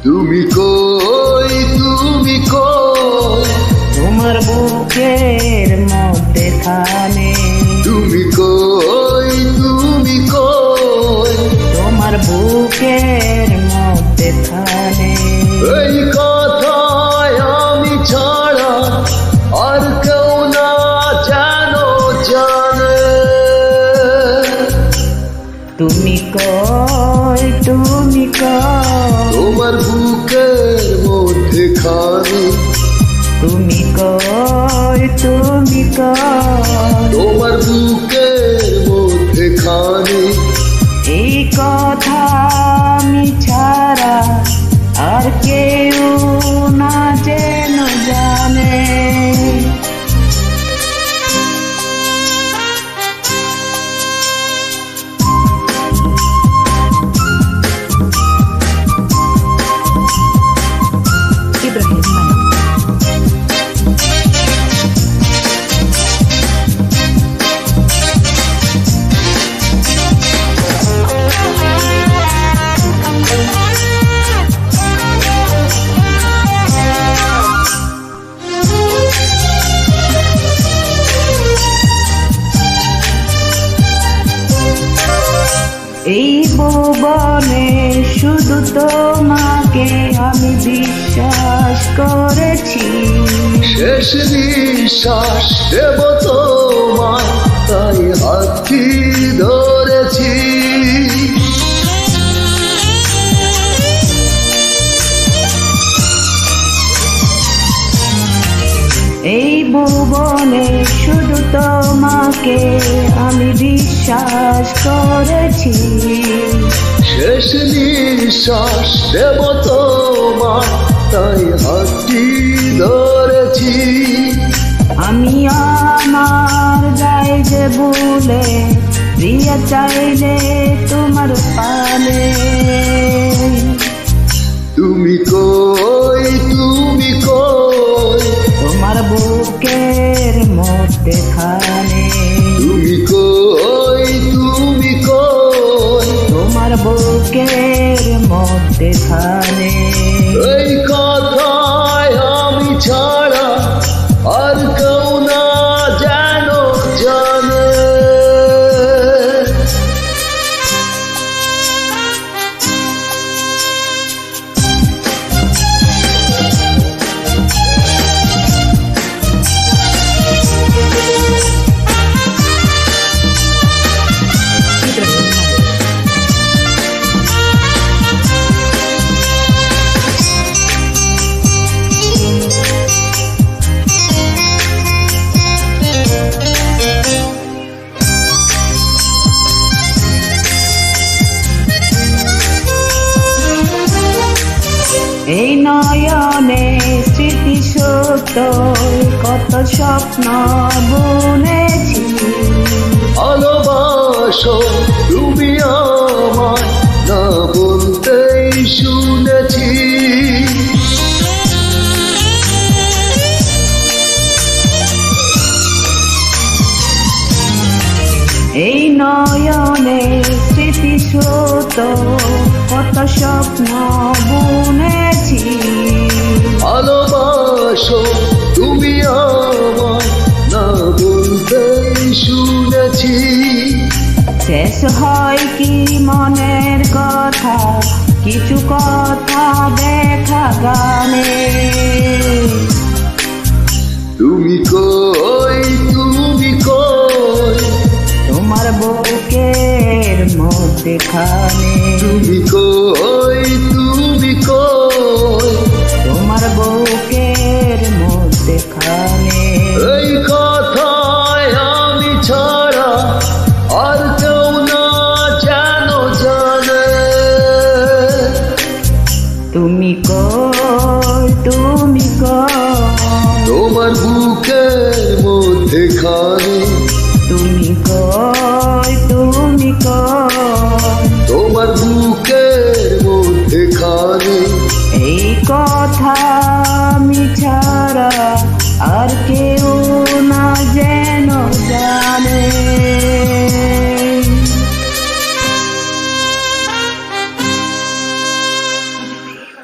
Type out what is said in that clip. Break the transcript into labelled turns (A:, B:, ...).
A: তুমি কই, তুমি কই,
B: তোমার বুকের মধ্যে খানে।
A: তুমি কই, তুমি কই,
B: তোমার বুকের মধ্যে খানে।
A: এই কথায় আমি ছাড়া আর কেউ না যেন জানে।
B: তুমি কই, তুমি কই,
A: তোমার বুকের মধ্যে খানি।
B: তুমি কই, তুমি কই,
A: তোমার বুকের মধ্যে খানি।
B: এই কথা আমি ছাড়া আর কেউ না যেন জানে। এই ভুবনে শুধু তোমাকে আমি বিশ্বাস করেছি।
A: শেষ নিঃশ্বাস দেব তোমায়, তাই হাতটি ধরেছি।
B: এই ভুবনে শুধু তোমাকে আমি বিশ্বাস করেছি।
A: শেষ নিঃশ্বাস দেব তোমায়, তাই হাতটি ধরেছি।
B: আমি আমার গায়ে যে ভুলে দিয়ে চাইলে তোমার পালে।
A: তুমি কই, তুমি কই,
B: তোমার বুকের মধ্যে খানে।
A: তুমি কই, তুমি কই,
B: তোমার বুকের মধ্যে খানে।
A: এই কথায় আমি ছাড়া আর কেউ না যেন জানে।
B: এই নয়নে স্মৃতি সত্য কত স্বপ্ন বুনেছি।
A: ভালোবাসো তুমি আমায়, না বলতেই শুনেছি।
B: এই নয়নে স্মৃতি সত্য কত স্বপ্ন বুনেছি।
A: ভালোবাসো তুমি আমায়, না বলতেই শুনেছি।
B: শেষ হয় কি মনের কথা, কিছু কথা দেখা গানে।
A: তুমি কই, তুমি কই,
B: তোমার বুকের মধ্যে খানে।
A: তুমি কই, তুমি কই,
B: তোমার বুকের মধ্যে খানে।
A: এই কথায় আমি ছাড়া আর কেউ না যেন জানে।
B: তুমি কই, তুমি কই,
A: তোমার বুকের মধ্যে খানি।
B: তুমি কই, তুমি কই,
A: তোমার বুকের মধ্যে খানি।
B: এই কথা